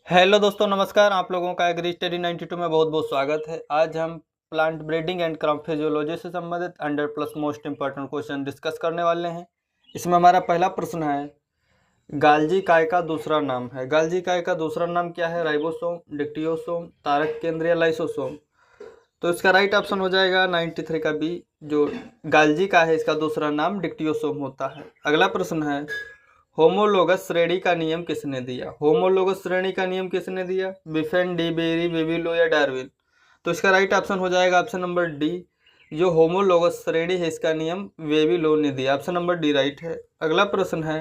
Hello दोस्तों, नमस्कार। आप लोगों का एग्री स्टडी 92 में बहुत बहुत स्वागत है। आज हम plant breeding and crop physiology से संबंधित 100+ मोस्ट इंपॉर्टेंट क्वेश्चन डिस्कस करने वाले हैं। इसमें हमारा पहला प्रश्न है, गाल्जी काय का दूसरा नाम है। गाल्जी काय का दूसरा नाम क्या है? राइबोसोम, डिक्टियोसोम, तारक केंद्र या लाइसोसोम। तो इसका राइट ऑप्शन हो जाएगा 93 का बी। जो गाल्जी का है इसका दूसरा नाम डिक्टियोसोम होता है। अगला प्रश्न है, होमोलोगस श्रेणी का नियम किसने दिया? होमोलोगस श्रेणी का नियम किसने दिया? बिफेन, डी बेरी, वेबिलो या डार्विन। तो इसका राइट ऑप्शन हो जाएगा ऑप्शन नंबर डी। जो होमोलोगस श्रेणी है इसका नियम वेबिलो ने दिया। ऑप्शन नंबर डी राइट है। अगला प्रश्न है,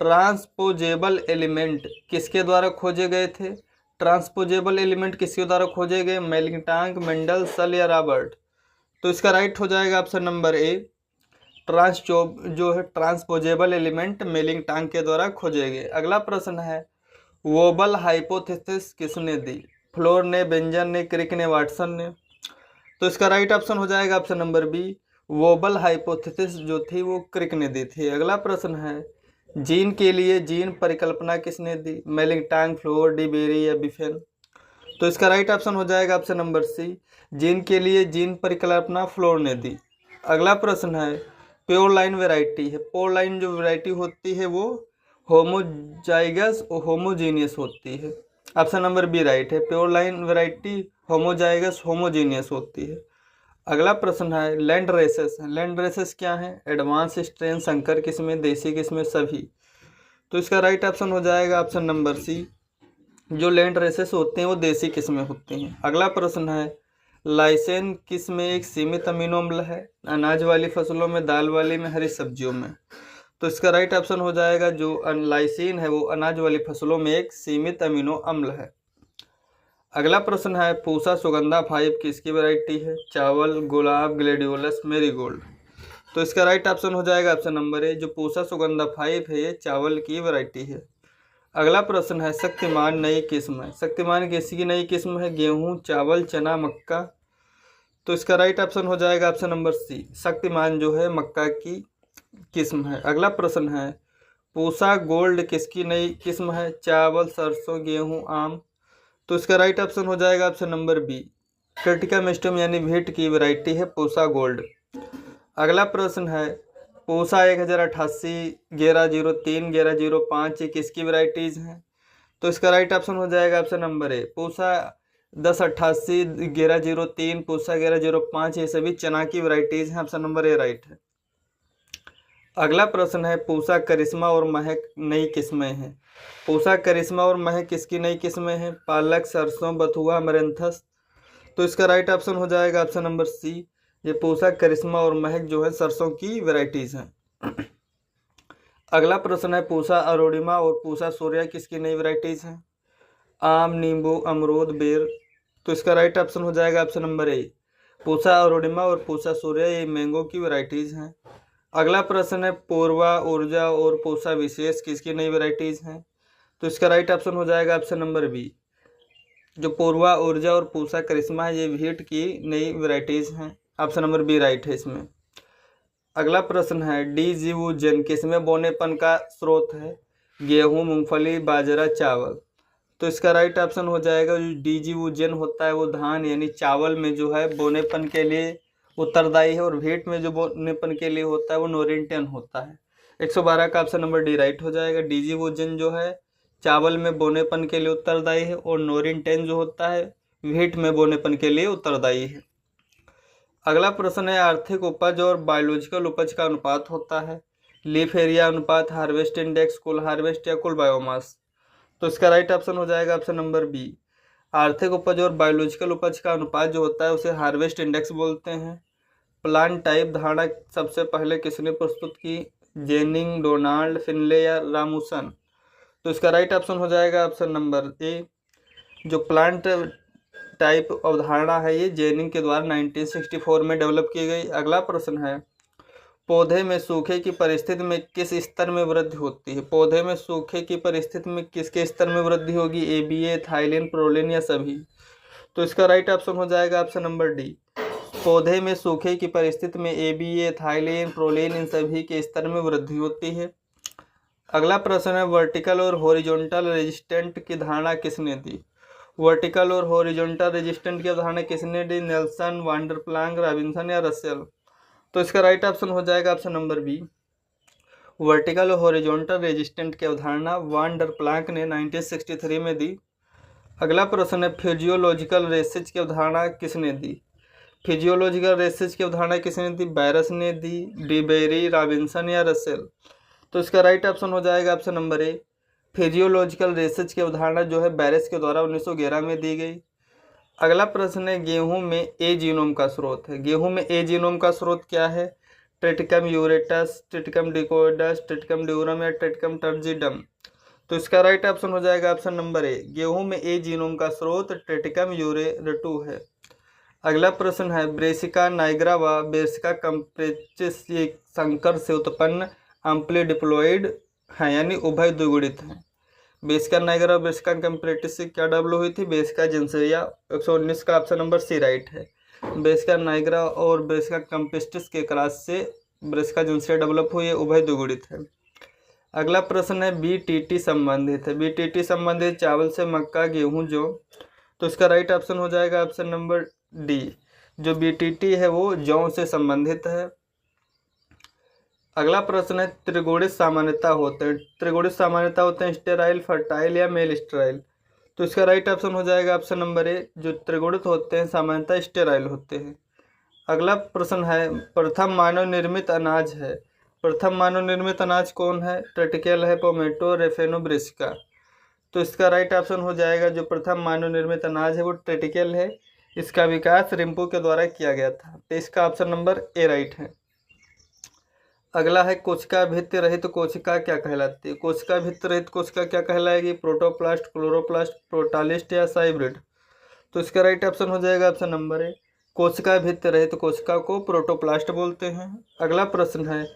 ट्रांसपोजेबल एलिमेंट किसके द्वारा खोजे गए थे? ट्रांसपोजेबल एलिमेंट किसके द्वारा खोजे गए? मेलिंगटांग, मेंडल, सल या रॉबर्ट। तो इसका राइट हो जाएगा ऑप्शन नंबर ए। जो है ट्रांसपोजेबल एलिमेंट मेलिंगटांग के द्वारा खोजे गए। अगला प्रश्न है, वोबल हाइपोथेसिस किसने दी? फ्लोर ने, बेंजन ने, क्रिक ने, वाटसन ने। तो इसका राइट ऑप्शन हो जाएगा option number B. Wobble hypothesis जो थी वो क्रिक ने दी थी। अगला प्रश्न है, जीन के लिए जीन परिकल्पना किसने दी? मेलिंगटांग, फ्लोर, डी बेरी या बिफेन। तो इसका राइट ऑप्शन हो जाएगा ऑप्शन नंबर सी। जीन के लिए जीन परिकल्पना फ्लोर ने दी। अगला प्रश्न है, प्योर लाइन वेराइटी है। प्योर लाइन जो वेराइटी होती है वो होमोजाइगस और होमोजीनियस होती है। ऑप्शन नंबर बी राइट है। Pure line variety homozygous homogeneous होती है। अगला प्रश्न है, लैंड रेसेस। लैंड रेसेस क्या है? एडवांस स्ट्रेन, संकर किस्में, देसी किस्में, सभी। तो इसका राइट ऑप्शन हो जाएगा ऑप्शन नंबर सी। जो लैंड रेसेस होते हैं वो देसी किस्में होती हैं। अगला प्रश्न है, लाइसेन किस में एक सीमित अमीनो अम्ल है? अनाज वाली फसलों में, दाल वाली में, हरी सब्जियों में। तो इसका राइट ऑप्शन हो जाएगा जो लाइसिन है वो अनाज वाली फसलों में एक सीमित अमीनो अम्ल है। अगला प्रश्न है, पूसा सुगंधा 5 किसकी वैरायटी है? चावल, गुलाब, ग्लेडियोलस, मेरीगोल्ड। तो इसका राइट ऑप्शन हो जाएगा ऑप्शन नंबर ए। जो पूसा सुगंधा 5 है ये चावल की वैरायटी है। अगला प्रश्न है, शक्तिमान नई किस्म है। शक्तिमान किसकी नई किस्म है? गेहूं, चावल, चना, मक्का। तो इसका राइट ऑप्शन हो जाएगा ऑप्शन नंबर सी। शक्तिमान जो है मक्का की किस्म है। अगला प्रश्न है, पूसा गोल्ड किसकी नई किस्म है? चावल, सरसों, गेहूं, आम। तो इसका राइट ऑप्शन हो जाएगा ऑप्शन नंबर बी। ट्रिटिका मिस्टम यानी व्हीट की वैरायटी है पूसा गोल्ड। अगला प्रश्न है, पूसा 1088, 1103, 1105 ये किसकी वैरायटीज हैं? तो इसका राइट ऑप्शन हो जाएगा ऑप्शन नंबर ए। पूसा 1088, 1103, पूसा 1105 ये सभी चना की वैरायटीज हैं। ऑप्शन नंबर ए राइट है। अगला प्रश्न है, पूसा करिश्मा और महक नई किस्में हैं। पूसा करिश्मा और महक किसकी नई किस्में हैं? पालक, सरसों, बथुआ, मरंथस। तो इसका राइट ऑप्शन हो जाएगा ऑप्शन नंबर सी। ये पूसा करिश्मा और महक जो है सरसों की वैरायटीज हैं। अगला प्रश्न है, पूसा अरोड़िमा और पूसा सूर्या किसकी नई वैरायटीज हैं? आम, नींबू, अमरूद, बेर। तो इसका राइट ऑप्शन हो जाएगा ऑप्शन नंबर ए। पूसा अरोड़िमा और पूसा सूर्या ये मैंगो की वैरायटीज हैं। अगला प्रश्न है, पूर्वा, ऊर्जा और पूसा विशेष किसकी नई वैरायटीज हैं? तो इसका राइट ऑप्शन हो जाएगा ऑप्शन नंबर बी। जो पूर्वा, ऊर्जा और पूसा करिश्मा है ये व्हीट की नई वैरायटीज हैं। ऑप्शन नंबर बी राइट है इसमें। अगला प्रश्न है, डीजीवूजेन किसमें बोनेपन का स्रोत है? गेहूं, मूंगफली, बाजरा, चावल। तो इसका राइट ऑप्शन हो जाएगा जो डीजीवूजेन होता है वो धान यानी चावल में जो है बोनेपन के लिए उत्तरदायी है, और व्हीट में जो बोनेपन के लिए होता है वो नोरिंटेन होता है। 112 का ऑप्शन नंबर डी राइट हो जाएगा। डीजीवूजेन जो है चावल में बोनेपन के लिए उत्तरदायी है, और नोरिंटेन जो होता है व्हीट में बोनेपन के लिए उत्तरदायी है। अगला प्रश्न है, आर्थिक उपज और बायोलॉजिकल उपज का अनुपात होता है। लीफ एरिया अनुपात, हार्वेस्ट इंडेक्स, कुल हार्वेस्ट या कुल बायोमास। तो इसका राइट ऑप्शन हो जाएगा ऑप्शन नंबर बी। आर्थिक उपज और बायोलॉजिकल उपज का अनुपात जो होता है उसे हार्वेस्ट इंडेक्स बोलते हैं। प्लांट टाइप धारणा सबसे पहले किसने प्रस्तुत की? जेनिंग, डोनाल्ड, फिनले या रामुसन। तो इसका राइट ऑप्शन हो जाएगा ऑप्शन नंबर ए। जो प्लांट टाइप अवधारणा है ये जेनिंग के द्वारा 1964 में डेवलप की गई। अगला प्रश्न है, पौधे में सूखे की परिस्थिति में किस स्तर में वृद्धि होती है? पौधे में सूखे की परिस्थिति में किसके स्तर में वृद्धि होगी? एबीए, थाइलिन, प्रोलिन या सभी। तो इसका राइट ऑप्शन हो जाएगा ऑप्शन नंबर डी। पौधे में सूखे की परिस्थिति में एबीए, थाइलिन, प्रोलिन इन सभी के स्तर में वृद्धि होती है। अगला प्रश्न है वर्टिकल और हॉरिजॉन्टल रेजिस्टेंट की धारणा किसने दी? वर्टिकल और हॉरिजॉन्टल रेजिस्टेंट की धारणा किसने दी? नेल्सन, वांडर प्लांक, रॉबिन्सन या रसेल? तो इसका राइट ऑप्शन हो जाएगा ऑप्शन नंबर बी, वर्टिकल और हॉरिजॉन्टल रेजिस्टेंट की अवधारणा वांडर प्लांक ने 1963 में दी। अगला प्रश्न है फिजियोलॉजिकल रेसेज की अवधारणा किसने दी? फिजियोलॉजिकल रेसेज की अवधारणा किसने दी? बैरस ने दी, डीबेरी, रॉबिन्सन या रसेल? तो इसका राइट ऑप्शन हो जाएगा ऑप्शन नंबर ए, फिजियोलॉजिकल रेसेज की अवधारणा जो है बैरस के द्वारा 1911 में दी गई। अगला प्रश्न है गेहूं में ए जीनोम का स्रोत है। गेहूं में ए जीनोम का स्रोत क्या है? ट्रिटिकम यूरेटस, ट्रिटिकम डिकोइडस, ट्रिटिकम ड्यूरम या ट्रिटिकम टर्जिडम? तो इसका राइट ऑप्शन हो जाएगा ऑप्शन नंबर ए, गेहूं में ए जीनोम का स्रोत ट्रिटिकम यूरेटू है। अगला प्रश्न है ब्रेसिका नाइग्रा व ब्रेसिका कंप्रेचिस ये संकर से उत्पन्न अम्पली डिप्लॉइड हैं यानी उभय द्विगुणित हैं। ब्रेसिका नाइग्रा और ब्रेसिका कंप्रेटिस से क्या डेवलप हुई थी? ब्रेसिका जिन्सेरिया। 119 का ऑप्शन नंबर सी राइट है। ब्रेसिका नाइग्रा और ब्रेसिका कंप्रेटिस के क्रॉस से ब्रेसिका जिन्सेरिया डेवलप हुई है, उभय द्विगुणित है। अगला प्रश्न है बीटीटी संबंधित है। बीटीटी संबंधित चावल से मक्का, गेहूं, जौ? तो इसका राइट ऑप्शन हो जाएगा ऑप्शन नंबर डी, जो बीटीटी है वो जौ से संबंधित है। अगला प्रश्न है त्रिगुणित सामान्यता होते हैं। त्रिगुणित सामान्यता होते हैं स्टेराइल, फर्टाइल या मेल स्टेराइल? तो इसका राइट ऑप्शन हो जाएगा ऑप्शन नंबर ए, जो त्रिगुणित होते हैं सामान्यता स्टेराइल होते हैं। अगला प्रश्न है प्रथम मानव निर्मित अनाज है। प्रथम मानव निर्मित अनाज कौन है? ट्रिटिकेल है, पोमेटो, रेफेनो, ब्रेसिका? तो इसका राइट ऑप्शन हो जाएगा जो प्रथम मानव निर्मित अनाज है वो ट्रिटिकेल है। इसका विकास रिम्पो के द्वारा किया गया था। तो इसका ऑप्शन नंबर ए राइट है। अगला है कोशिका भित्ति रहित कोशिका क्या कहलाती है? कोशिका भित्ति रहित कोशिका क्या कहलाएगी? प्रोटोप्लास्ट, क्लोरोप्लास्ट, प्रोटालिस्ट या साइब्रिड? तो इसका राइट ऑप्शन हो जाएगा ऑप्शन नंबर ए, कोशिका भित्ति रहित कोशिका को प्रोटोप्लास्ट बोलते हैं। अगला प्रश्न है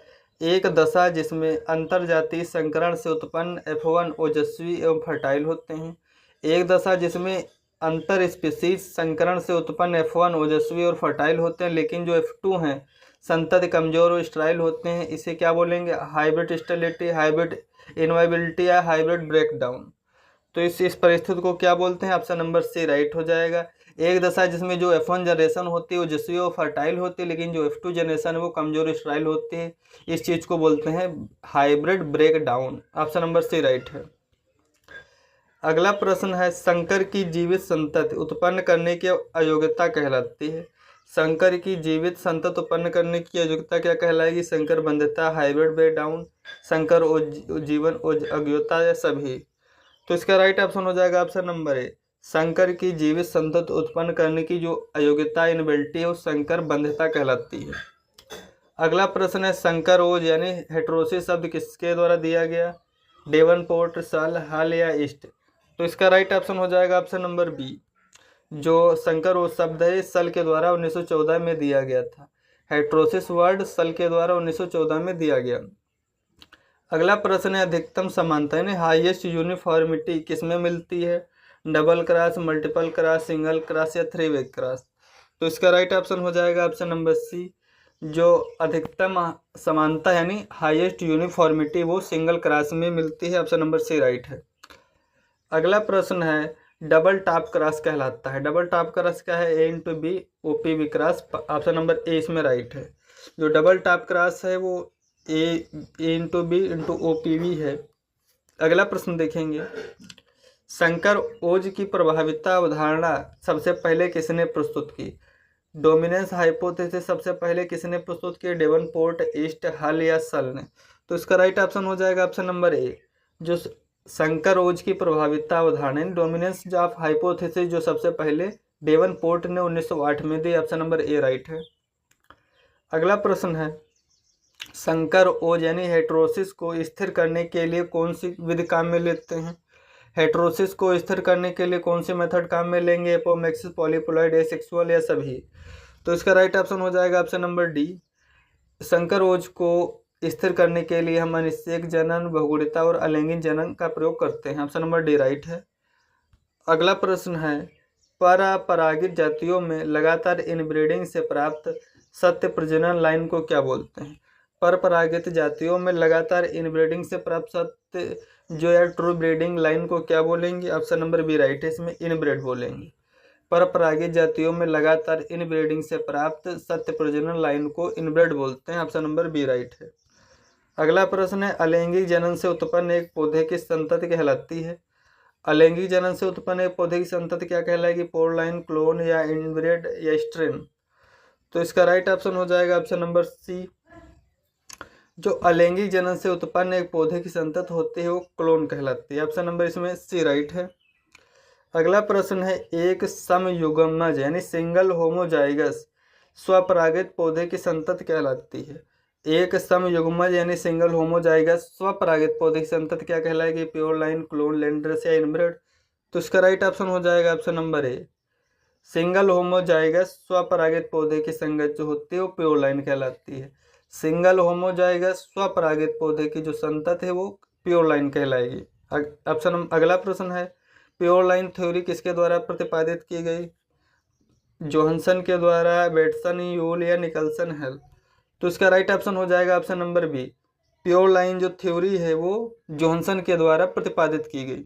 एक दशा जिसमें अंतरजातीय संकरण से उत्पन्न F1 ओजस्वी एवं फर्टाइल होते हैं। एक दशा जिसमें अंतर स्पीसीज संकरण से उत्पन्न F1 ओजस्वी और फर्टाइल होते हैं, लेकिन जो F2 हैं संतति कमजोर और स्टेराइल होते हैं, इसे क्या बोलेंगे? हाइब्रिड स्टेरिलिटी, हाइब्रिड इनवाइबिलिटी या हाइब्रिड ब्रेकडाउन? तो इस परिस्थिति को क्या बोलते हैं? ऑप्शन नंबर सी राइट हो जाएगा। एक दशा जिसमें जो F1 जनरेशन होती है वो ओजस्वी और फर्टाइल होती है, लेकिन जो F2 जनरेशन है वो कमजोर और स्टेराइल होती है, इस चीज को बोलते हैं hybrid breakdown. Option number C right है। अगला प्रश्न है संकर की जीवित संतति उत्पन्न करने की अयोग्यता कहलाती है। संकर की जीवित संतति उत्पन्न करने की अयोग्यता क्या कहलाएगी? संकर बंध्यता, हाइब्रिड ब्रेकडाउन, संकर जीवन अयोग्यता या सभी? तो इसका राइट ऑप्शन हो जाएगा ऑप्शन नंबर ए, संकर की जीवित संतति उत्पन्न करने की जो अयोग्यता इनबिलिटी है वो संकर बंध्यता कहलाती है। अगला प्रश्न है संकर ओज यानी हेटेरोसिस शब्द किसके द्वारा दिया गया? डेवनपोर्ट, सल, हल या ईस्ट? तो इसका राइट ऑप्शन हो जाएगा ऑप्शन नंबर बी, जो संकर ओज शब्द है सल के द्वारा 1914 में दिया गया था। हेटेरोसिस वर्ड सल के द्वारा 1914 में दिया गया। अगला प्रश्न है अधिकतम समानता यानी हाईएस्ट यूनिफॉर्मिटी किसमें मिलती है? Double cross, multiple cross, single cross या थ्री वे क्रॉस? तो इसका राइट ऑप्शन हो जाएगा ऑप्शन नंबर सी, जो अधिकतम समानता यानी हाईएस्ट यूनिफॉर्मिटी वो सिंगल क्रॉस में मिलती है। ऑप्शन नंबर सी राइट है। अगला प्रश्न है डबल टॉप क्रॉस कहलाता है। डबल टॉप क्रॉस क्या है? A into B OPV cross. Option number A इसमें राइट है। जो डबल टॉप क्रॉस है वो A into B into OPV है। अगला प्रश्न देखेंगे संकर ओज की प्रभाविता अवधारणा सबसे पहले किसने प्रस्तुत की? डोमिनेंस हाइपोथेसिस सबसे पहले किसने प्रस्तुत की? डेवनपोर्ट, ईस्ट, हल या सल ने? तो इसका राइट ऑप्शन हो जाएगा ऑप्शन नंबर ए, जो संकर ओज की प्रभाविता अवधारणा डोमिनेंस ऑफ हाइपोथेसिस जो सबसे पहले डेवनपोर्ट ने 1908 में दी। ऑप्शन नंबर ए राइट है। अगला प्रश्न है संकर ओज यानी हेटेरोसिस को स्थिर करने के लिए कौन सी विधि काम में लेते हैं? हेटेरोसिस को स्थिर करने के लिए कौन सी मेथड काम में लेंगे? एपोमेक्सिस, पॉलीप्लॉइड, एसेक्सुअल या सभी? तो इसका राइट ऑप्शन हो जाएगा ऑप्शन नंबर डी, संकर ओज को स्थिर करने के लिए हम अनिषेक जनन, बहुगुणिता और अलैंगिक जनन का प्रयोग करते हैं। ऑप्शन नंबर डी राइट है। अगला प्रश्न है परपरागित जातियों में लगातार इनब्रीडिंग से प्राप्त सत्य प्रजनन लाइन को क्या बोलते हैं? परपरागित जातियों में लगातार इनब्रीडिंग से प्राप्त सत्य जो या ट्रू ब्रीडिंग लाइन को क्या बोलेंगे? ऑप्शन नंबर बी राइट है, इसमें इनब्रेड बोलेंगे। परपरागित जातियों में लगातार इनब्रीडिंग से प्राप्त सत्य प्रजनन लाइन को इनब्रेड बोलते हैं। ऑप्शन नंबर बी राइट है। अगला प्रश्न है, अलैंगिक जनन से उत्पन्न एक पौधे की संतति कहलाती है? अलैंगिक जनन से उत्पन्न एक पौधे की संतति क्या कहलाएगी? पोल लाइन, क्लोन या इनब्रेड या स्ट्रेन? तो इसका राइट ऑप्शन हो जाएगा ऑप्शन नंबर सी। जो अलैंगिक जनन से उत्पन्न एक पौधे की संतति होती है वो क्लोन कहलाती है। ऑप्शन नंबर इसमें सी राइट है। अगला प्रश्न है, एक समयुग्मज यानी सिंगल होमोजाइगस स्वपरागित पौधे की संतति कहलाती है? एक समयुग्मज यानी सिंगल होमोजाइगस स्वपरागित पौधे की संतति क्या कहलाएगी? प्योर लाइन, क्लोन, लैंड्रेस या इनब्रेड? तो इसका राइट ऑप्शन हो जाएगा option number A. Single homozygous स्वपरागित पौधे की संगत जो होती है वो प्योर लाइन कहलाती है। सिंगल होमोजाइगस स्वपरागित पौधे की जो संतति है वो प्योर लाइन कहलाएगी। ऑप्शन अगला प्रश्न है, प्योर लाइन थ्योरी किसके द्वारा प्रतिपादित की गई? जोहानसन के द्वारा, बेटसन, यूल या निकलसन हेल? तो इसका राइट ऑप्शन हो जाएगा option number B. Pure line जो थ्योरी है वो जोहानसन के द्वारा प्रतिपादित की गई।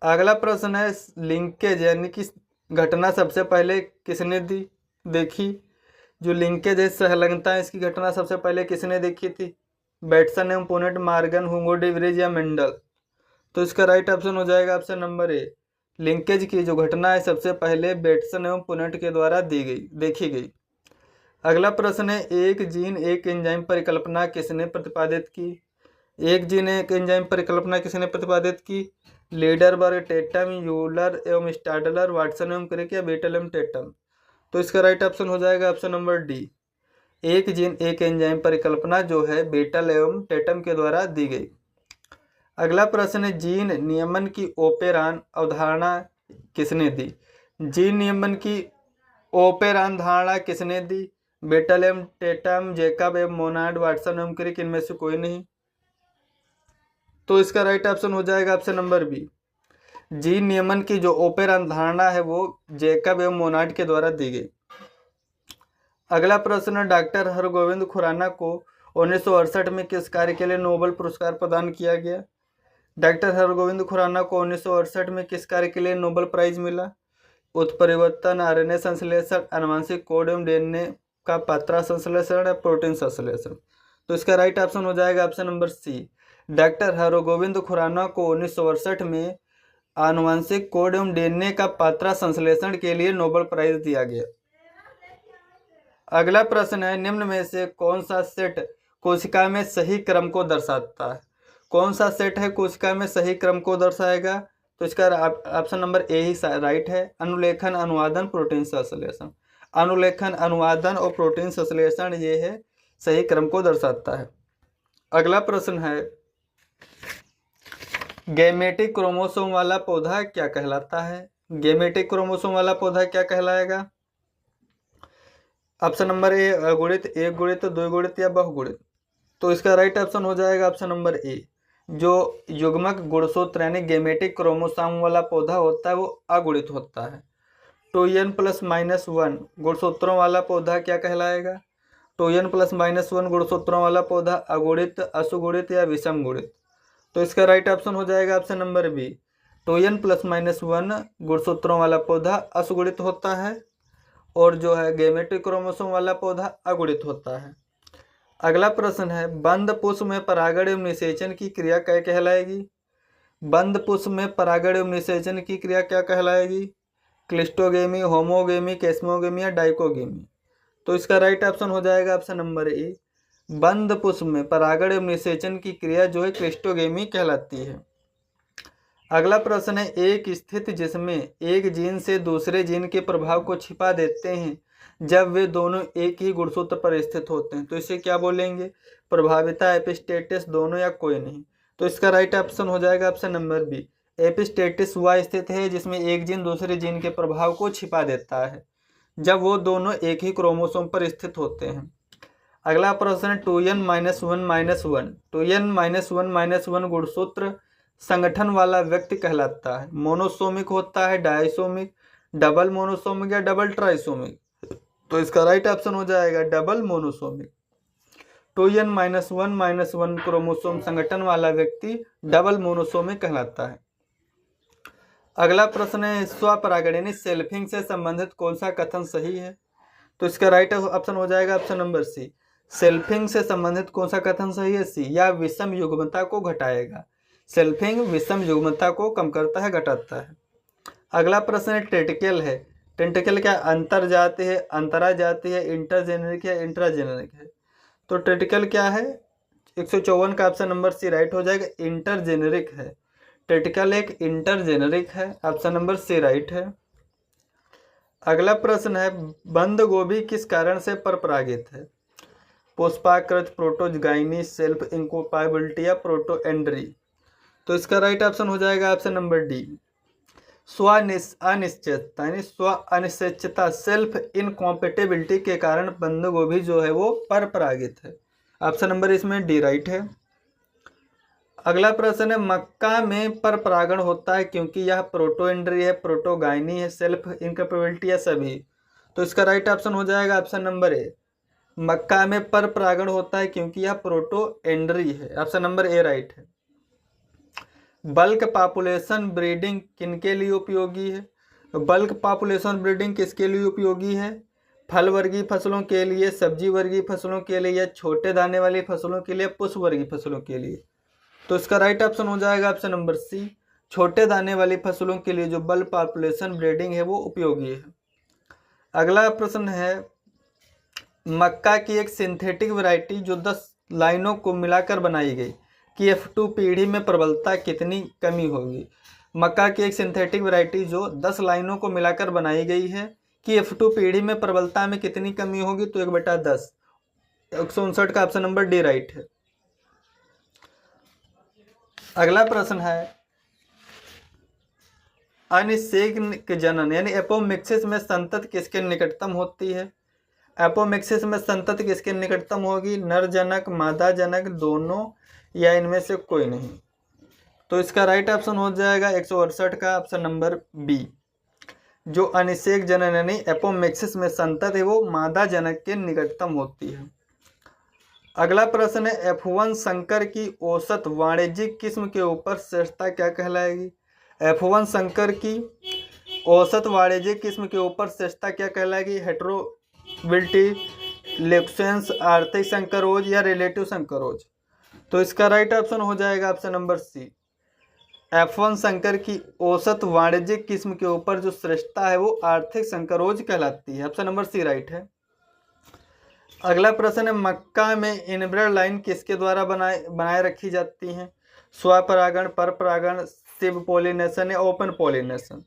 अगला प्रश्न है, लिंकेज यानी कि घटना सबसे पहले किसने देखी? जो लिंकेज है, सहलंगता, इसकी घटना सबसे पहले किसने देखी थी? बेटसन एवं पुनेट, मार्गन, हुगो डी व्रिज या मेंडल? तो इसका राइट ऑप्शन हो जाएगा ऑप्शन नंबर ए। लिंकेज की जो घटना है सबसे पहले बेटसन एवं पुनेट के द्वारा देखी गई। अगला प्रश्न है, एक जीन एक एंजाइम परिकल्पना किसने प्रतिपादित की? एक जीन एक एंजाइम परिकल्पना किसने प्रतिपादित की? लीडरबर्ग, टेटम, यूलर एवं स्टाडलर, वाटसन एवं क्रिक या बीटल एवं टेटम? तो इसका राइट ऑप्शन हो जाएगा ऑप्शन नंबर डी। एक जीन एक एंजाइम परिकल्पना जो है बीटल एवं टेटम के द्वारा दी गई। अगला प्रश्न है, जीन नियमन की ओपेरान अवधारणा किसने दी? जीन नियमन की ओपेरान धारणा किसने दी? बीटल एवं टेटम, जैकब एवं मोनार्ड, वाटसन एवं क्रिक? इनमें से कोई नहीं। तो इसका राइट ऑप्शन हो जाएगा ऑप्शन नंबर बी। जीन नियमन की जो ओपेरान धारणा है वो जैकब एवं मोनार्ड के द्वारा दी गई। अगला प्रश्न, डॉक्टर हरगोविंद खुराना को 1968 में किस कार्य के लिए नोबेल पुरस्कार प्रदान किया गया? डॉक्टर हरगोविंद खुराना को 1968 में किस कार्य के लिए नोबेल प्राइज मिला? उत्परिवर्तन, आरएनए संश्लेषण, आनुवंशिक कोड एवं डीएनए का पात्रा संश्लेषण या प्रोटीन संश्लेषण? तो इसका राइट ऑप्शन हो जाएगा option number C. Doctor Hargobind Khorana को 1968 में आनुवंशिक कोड एवं डीएनए का पात्रा संश्लेषण के लिए नोबेल प्राइज दिया गया। अगला प्रश्न है, निम्न में से कौन सा सेट कोशिका में सही क्रम को दर्शाता है? कौन सा सेट है कोशिका में सही क्रम को दर्शाएगा? तो इसका ऑप्शन नंबर ए ही राइट है। अनुलेखन, अनुवादन, प्रोटीन संश्लेषण। अनुलेखन, अनुवादन और प्रोटीन संश्लेषण ये है सही क्रम को दर्शाता है। अगला प्रश्न है, गैमेटिक क्रोमोसोम वाला पौधा क्या कहलाता है? गैमेटिक क्रोमोसोम वाला पौधा क्या कहलाएगा? ऑप्शन नंबर ए अगुणित, एक गुणित, द्विगुणित या बहुगुणित? तो इसका राइट ऑप्शन हो जाएगा ऑप्शन नंबर ए। जो युग्मक गुणसूत्र यानी गैमेटिक क्रोमोसोम वाला पौधा होता है वो अगुणित होता है। 2n+-1 गुणसूत्रों वाला पौधा क्या कहलाएगा? 2n+-1 गुणसूत्रों वाला पौधा अगुणित, असुगुणित या विषम गुणित? तो इसका राइट ऑप्शन हो जाएगा ऑप्शन नंबर बी। 2n+-1 गुणसूत्रों वाला पौधा असुगुणित होता है और जो है गैमेटिक क्रोमोसोम वाला पौधा अगुणित होता है। अगला प्रश्न है, बंद पुष्प में परागण एवं निषेचन की क्रिया क्या कहलाएगी? बंद पुष्प में परागण एवं निषेचन की क्रिया क्या कहलाएगी? क्लिस्टोगेमी, होमोगेमी, केस्मोगेमी या डाइकोगेमी? तो इसका राइट ऑप्शन हो जाएगा ऑप्शन नंबर ए। बंद पुष्प में परागण एवं निषेचन की क्रिया जो है क्लिस्टोगेमी कहलाती है। अगला प्रश्न है, एक स्थिति जिसमें एक जीन से दूसरे जीन के प्रभाव को छिपा देते हैं जब वे दोनों एक ही गुणसूत्र पर स्थित होते हैं, तो इसे क्या बोलेंगे? प्रभाविता, एपिस्टेटिस, दोनों या कोई नहीं? तो इसका राइट ऑप्शन हो जाएगा ऑप्शन नंबर बी। एपिस्टेटिस वह स्थिति है जिसमें एक जीन दूसरे जीन के प्रभाव को छिपा देता है जब वो दोनों एक ही क्रोमोसोम पर स्थित होते हैं। अगला प्रश्न, 2n-1-1 2n-1-1 गुणसूत्र संगठन वाला व्यक्ति कहलाता है? मोनोसोमिक होता है, डायसोमिक, डबल मोनोसोमिक या डबल ट्राइसोमिक? तो इसका राइट ऑप्शन हो जाएगा डबल मोनोसोमिक। 2n-1-1 क्रोमोसोम संगठन वाला व्यक्ति डबल मोनोसोमिक कहलाता है। अगला प्रश्न है स्वपरागण यानी सेल्फिंग से संबंधित कौन सा कथन सही है? तो इसका राइट ऑप्शन हो जाएगा ऑप्शन नंबर सी। सेल्फिंग से संबंधित कौन सा कथन सही है? सी। या विषम युग्मता को घटाएगा। सेल्फिंग विषम युग्मता को कम करता है, घटाता है। अगला प्रश्न है टेंटिकल है। टेंटिकल क्या अंतर जाति है, अंतरा जाति है, इंटरजेनरिक है, इंट्राजेनरिक है? तो टेंटिकल क्या है? 154 का ऑप्शन नंबर सी राइट हो जाएगा, इंटरजेनरिक है। टेंटिकल एक इंटरजेनरिक है, ऑप्शन नंबर सी राइट है। अगला प्रश्न है बंद गोभी किस कारण से परपरागित है? पुष्पाकृत, प्रोटोगाइनी, सेल्फ इंकोपाबिलिटी या प्रोटोएंड्री? तो इसका राइट ऑप्शन हो जाएगा ऑप्शन नंबर डी, अनिश्चितता यानी स्व अनिश्चितता, सेल्फ इनकॉम्पेटेबिलिटी के कारण बंद गोभी जो है वो परपरागित है। ऑप्शन नंबर इसमें डी राइट है। अगला प्रश्न है मक्का में परपरागण होता है क्योंकि यह प्रोटोएंड्री है, प्रोटोगाइनी है, सेल्फ इनकैपेबिलिटी या सभी? तो इसका राइट ऑप्शन हो जाएगा ऑप्शन नंबर ए, मक्का में परपरागण होता है क्योंकि यह प्रोटोएंड्री है। ऑप्शन नंबर ए राइट है। बल्क पॉपुलेशन ब्रीडिंग किनके लिए उपयोगी है? बल्क पॉपुलेशन ब्रीडिंग किसके लिए उपयोगी है? फल वर्गीय फसलों के लिए, सब्जी वर्गीय फसलों के लिए, या छोटे दाने वाली फसलों के लिए, पुष्प वर्गीय फसलों के लिए? तो इसका राइट ऑप्शन हो जाएगा ऑप्शन नंबर सी, छोटे दाने वाली फसलों के लिए जो बल्क पॉपुलेशन ब्रीडिंग है वो उपयोगी है। अगला प्रश्न है मक्का की एक सिंथेटिक वैरायटी जो 10 लाइनों को मिलाकर बनाई गई कि F2 पीढ़ी में प्रबलता कितनी कमी होगी? मक्का की एक सिंथेटिक वैरायटी जो 10 लाइनों को मिलाकर बनाई गई है कि F2 पीढ़ी में प्रबलता में कितनी कमी होगी? तो 1/10, 159 का ऑप्शन नंबर डी राइट है। अगला प्रश्न है अनिषेक जनन यानी एपोमिक्सिस में संतति किसके निकटतम होती है? एपोमिक्सिस में संतति किसके निकटतम होगी? नर जनक, मादा जनक, दोनों, या इनमें से कोई नहीं? तो इसका राइट ऑप्शन हो जाएगा 168 का ऑप्शन नंबर बी, जो अनिषेक जनन यानी एपोमिक्सिस में संतति है वो मादा जनक के निकटतम होती है। अगला प्रश्न है F1 संकर की औसत वाणिज्यिक किस्म के ऊपर श्रेष्ठता क्या कहलाएगी? F1 संकर की औसत वाणिज्यिक किस्म के ऊपर श्रेष्ठता क्या कहलाएगी? हेट्रोबिलिटी, लेक्सेंस, आर्थिक संकरोज या रिलेटिव संकरोज? तो इसका राइट ऑप्शन हो जाएगा ऑप्शन नंबर सी, F1 संकर की औसत वाणिज्यिक किस्म के ऊपर जो श्रेष्ठता है वो आर्थिक संकरोज कहलाती है। ऑप्शन नंबर सी राइट है। अगला प्रश्न है मक्का में इनब्रेड लाइन किसके द्वारा बनाए रखी जाती हैं? स्वपरागण, परपरागण, सिव पॉलिनेशन या ओपन पॉलिनेशन?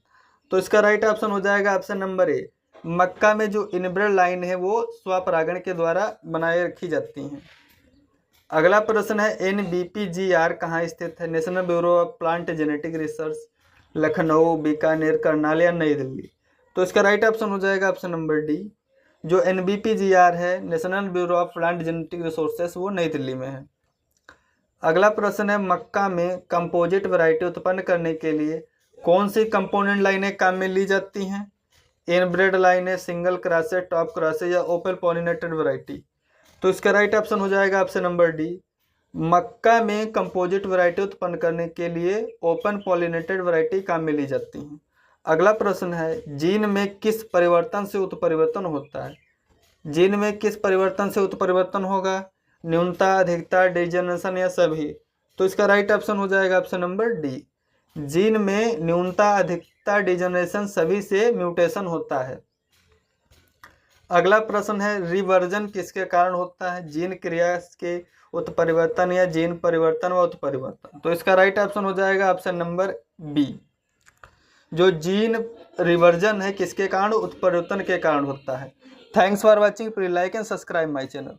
तो इसका राइट ऑप्शन हो जाएगा ऑप्शन नंबर ए, मक्का में जो इनब्रेड लाइन है वो स्वपरागण के द्वारा बनाए रखी जाती हैं। अगला प्रश्न है NBPGR कहाँ स्थित है? National bureau of plant genetic research, Lucknow, Bikaner, Karnal या नई दिल्ली? तो इसका राइट ऑप्शन हो जाएगा ऑप्शन नंबर डी, जो NBPGR है national bureau of plant genetic resources वो नई दिल्ली में है। अगला प्रश्न है मक्का में कंपोजिट वैरायटी उत्पन्न करने के लिए कौन सी कंपोनेंट लाइनें काम में ली जाती हैं? इनब्रेड लाइनें, सिंगल क्रॉसेज, टॉप क्रॉसेज या ओपन पॉलिनेटेड वैरायटी? तो इसका राइट ऑप्शन हो जाएगा ऑप्शन नंबर डी, मक्का में कंपोजिट वैरायटी उत्पन्न करने के लिए ओपन पॉलिनेटेड वैरायटी काम में ली जाती हैं। अगला प्रश्न है जीन में किस परिवर्तन से उत्परिवर्तन होता है? जीन में किस परिवर्तन से उत्परिवर्तन होगा? न्यूनता, अधिकता, डिजेनरेशन या सभी? तो इसका राइट ऑप्शन हो जाएगा ऑप्शन नंबर डी, जीन में न्यूनता, अधिकता, डिजेनरेशन सभी से म्यूटेशन होता है। अगला प्रश्न है रिवर्जन किसके कारण होता है? जीन क्रिया के उत्परिवर्तन या जीन परिवर्तन व उत्परिवर्तन? तो इसका राइट ऑप्शन हो जाएगा ऑप्शन नंबर बी, जो जीन रिवर्जन है किसके कारण? उत्परिवर्तन के कारण होता है। Thanks for watching, please like and subscribe my channel.